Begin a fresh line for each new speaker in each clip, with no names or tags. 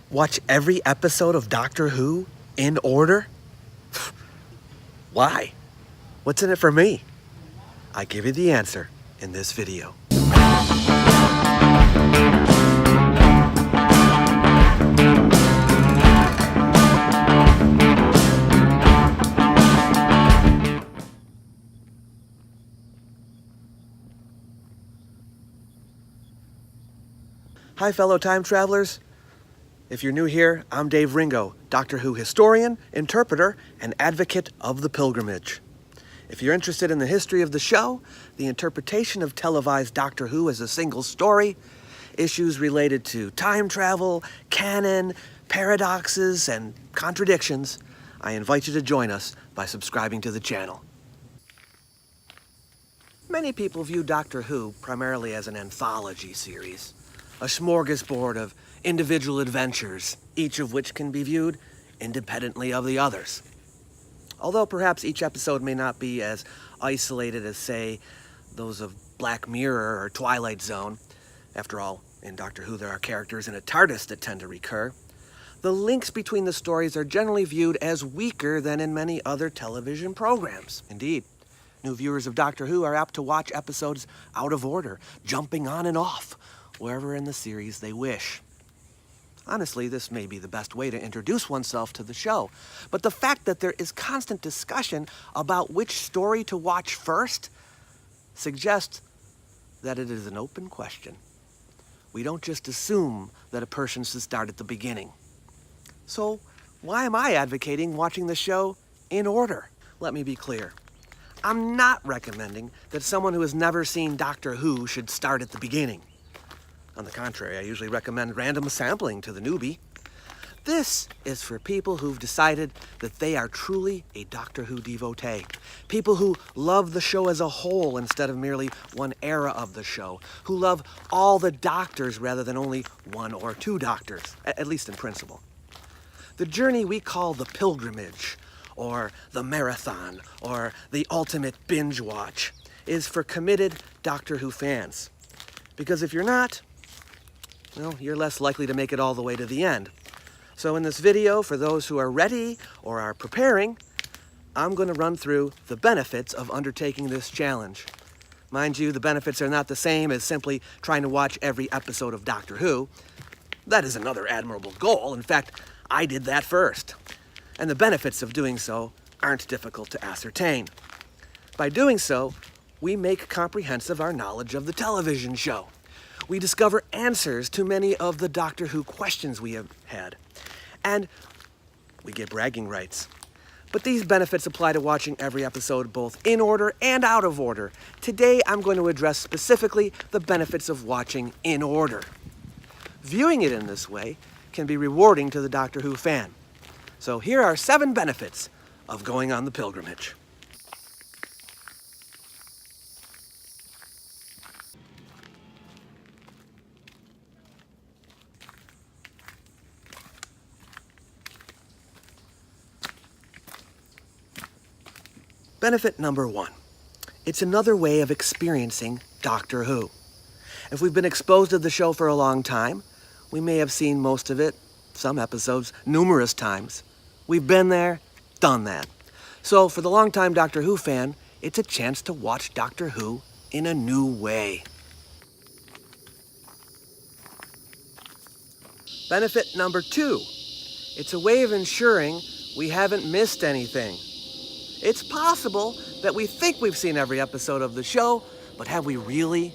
Watch every episode of Doctor Who in order? Why? What's in it for me? I give you the answer in this video. Hi, fellow time travelers. If you're new here, I'm Dave Ringo, Doctor Who historian, interpreter, and advocate of the pilgrimage. If you're interested in the history of the show, the interpretation of televised Doctor Who as a single story, issues related to time travel, canon, paradoxes, and contradictions, I invite you to join us by subscribing to the channel. Many people view Doctor Who primarily as an anthology series, a smorgasbord of individual adventures, each of which can be viewed independently of the others. Although perhaps each episode may not be as isolated as, say, those of Black Mirror or Twilight Zone. After all, in Doctor Who there are characters in a TARDIS that tend to recur. The links between the stories are generally viewed as weaker than in many other television programs. Indeed, new viewers of Doctor Who are apt to watch episodes out of order, jumping on and off, wherever in the series they wish. Honestly, this may be the best way to introduce oneself to the show, but the fact that there is constant discussion about which story to watch first suggests that it is an open question. We don't just assume that a person should start at the beginning. So, why am I advocating watching the show in order? Let me be clear. I'm not recommending that someone who has never seen Doctor Who should start at the beginning. On the contrary, I usually recommend random sampling to the newbie. This is for people who've decided that they are truly a Doctor Who devotee. People who love the show as a whole instead of merely one era of the show. Who love all the Doctors rather than only one or two Doctors, at least in principle. The journey we call the pilgrimage, or the marathon, or the ultimate binge watch, is for committed Doctor Who fans. Because if you're not, well, you're less likely to make it all the way to the end. So in this video, for those who are ready or are preparing, I'm going to run through the benefits of undertaking this challenge. Mind you, the benefits are not the same as simply trying to watch every episode of Doctor Who. That is another admirable goal. In fact, I did that first. And the benefits of doing so aren't difficult to ascertain. By doing so, we make comprehensive our knowledge of the television show. We discover answers to many of the Doctor Who questions we have had. And we get bragging rights. But these benefits apply to watching every episode both in order and out of order. Today, I'm going to address specifically the benefits of watching in order. Viewing it in this way can be rewarding to the Doctor Who fan. So here are 7 benefits of going on the pilgrimage. Benefit number 1. It's another way of experiencing Doctor Who. If we've been exposed to the show for a long time, we may have seen most of it, some episodes, numerous times. We've been there, done that. So for the longtime Doctor Who fan, it's a chance to watch Doctor Who in a new way. Benefit number 2. It's a way of ensuring we haven't missed anything. It's possible that we think we've seen every episode of the show, but have we really?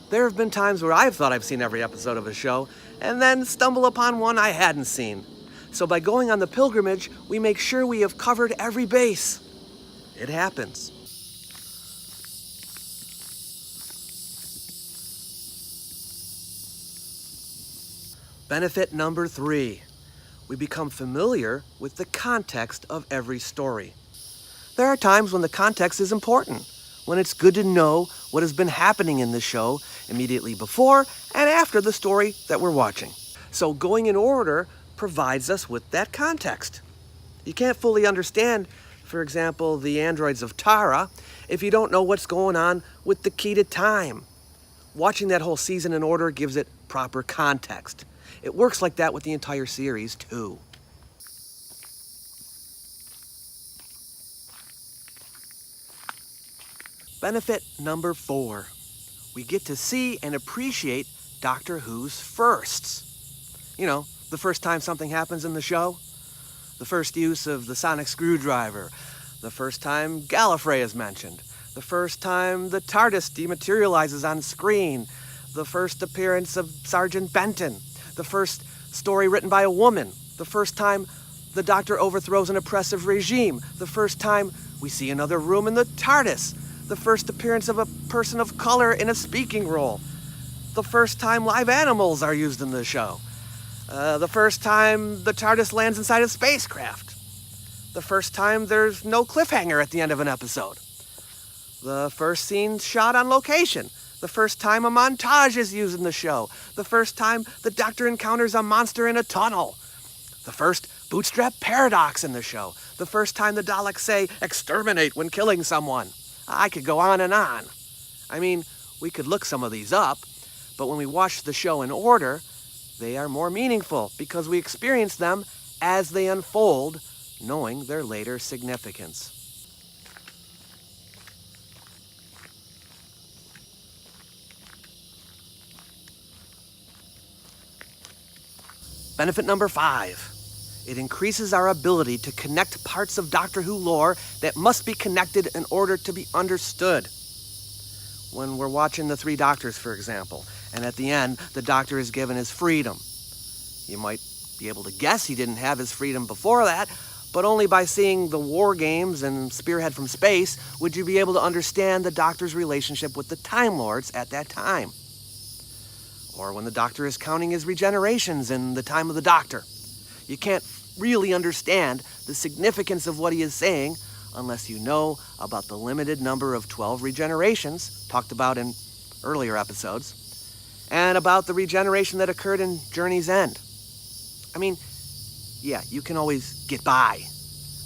There have been times where I've thought I've seen every episode of a show, and then stumble upon one I hadn't seen. So by going on the pilgrimage, we make sure we have covered every base. It happens. Benefit number 3. We become familiar with the context of every story. There are times when the context is important, when it's good to know what has been happening in the show immediately before and after the story that we're watching. So going in order provides us with that context. You can't fully understand, for example, the androids of Tara if you don't know what's going on with the key to time. Watching that whole season in order gives it proper context. It works like that with the entire series, too. Benefit number 4. We get to see and appreciate Doctor Who's firsts. You know, the first time something happens in the show, the first use of the sonic screwdriver, the first time Gallifrey is mentioned, the first time the TARDIS dematerializes on screen, the first appearance of Sergeant Benton, the first story written by a woman, the first time the Doctor overthrows an oppressive regime, the first time we see another room in the TARDIS, the first appearance of a person of color in a speaking role, the first time live animals are used in the show, the first time the TARDIS lands inside a spacecraft, the first time there's no cliffhanger at the end of an episode, the first scene shot on location, the first time a montage is used in the show, the first time the Doctor encounters a monster in a tunnel, the first bootstrap paradox in the show, the first time the Daleks say, "Exterminate" when killing someone. I could go on and on. I mean, we could look some of these up, but when we watch the show in order, they are more meaningful because we experience them as they unfold, knowing their later significance. Benefit number 5. It increases our ability to connect parts of Doctor Who lore that must be connected in order to be understood. When we're watching The Three Doctors, for example, and at the end, the Doctor is given his freedom. You might be able to guess he didn't have his freedom before that, but only by seeing the War Games and Spearhead from Space would you be able to understand the Doctor's relationship with the Time Lords at that time. Or when the Doctor is counting his regenerations in The Time of the Doctor. You can't really understand the significance of what he is saying unless you know about the limited number of 12 regenerations, talked about in earlier episodes, and about the regeneration that occurred in Journey's End. I mean, yeah, you can always get by,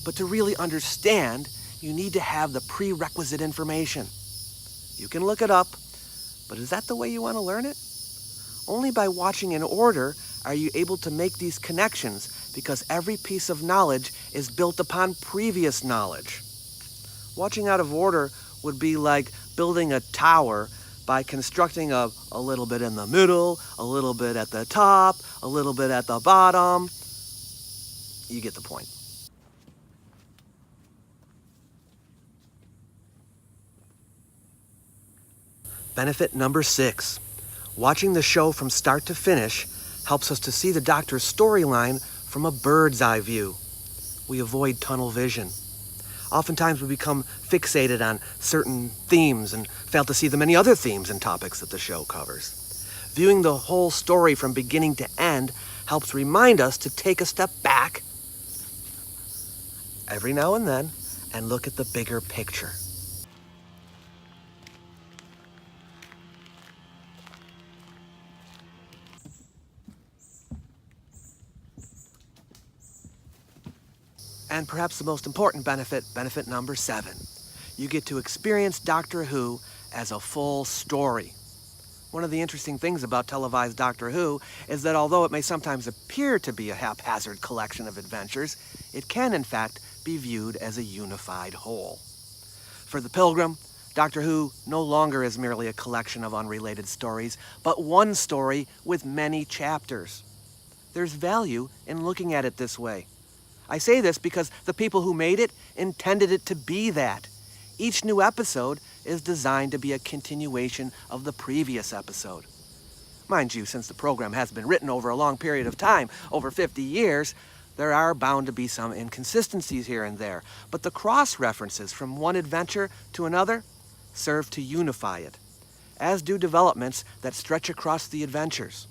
but to really understand, you need to have the prerequisite information. You can look it up, but is that the way you want to learn it? Only by watching in order are you able to make these connections, because every piece of knowledge is built upon previous knowledge. Watching out of order would be like building a tower by constructing a little bit in the middle, a little bit at the top, a little bit at the bottom. You get the point. Benefit number 6. Watching the show from start to finish helps us to see the Doctor's storyline from a bird's eye view. We avoid tunnel vision. Oftentimes we become fixated on certain themes and fail to see the many other themes and topics that the show covers. Viewing the whole story from beginning to end helps remind us to take a step back every now and then and look at the bigger picture. And perhaps the most important benefit, benefit number 7. You get to experience Doctor Who as a full story. One of the interesting things about televised Doctor Who is that although it may sometimes appear to be a haphazard collection of adventures, it can in fact be viewed as a unified whole. For the Pilgrim, Doctor Who no longer is merely a collection of unrelated stories, but one story with many chapters. There's value in looking at it this way. I say this because the people who made it intended it to be that. Each new episode is designed to be a continuation of the previous episode. Mind you, since the program has been written over a long period of time, over 50 years, there are bound to be some inconsistencies here and there, but the cross-references from one adventure to another serve to unify it, as do developments that stretch across the adventures.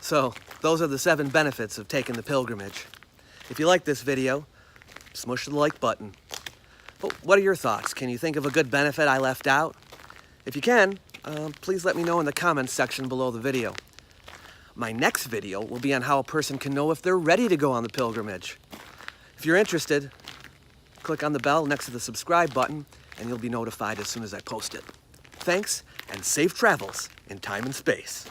So, those are the 7 benefits of taking the pilgrimage. If you like this video, smush the like button. But what are your thoughts? Can you think of a good benefit I left out? If you can, please let me know in the comments section below the video. My next video will be on how a person can know if they're ready to go on the pilgrimage. If you're interested, click on the bell next to the subscribe button and you'll be notified as soon as I post it. Thanks, and safe travels in time and space.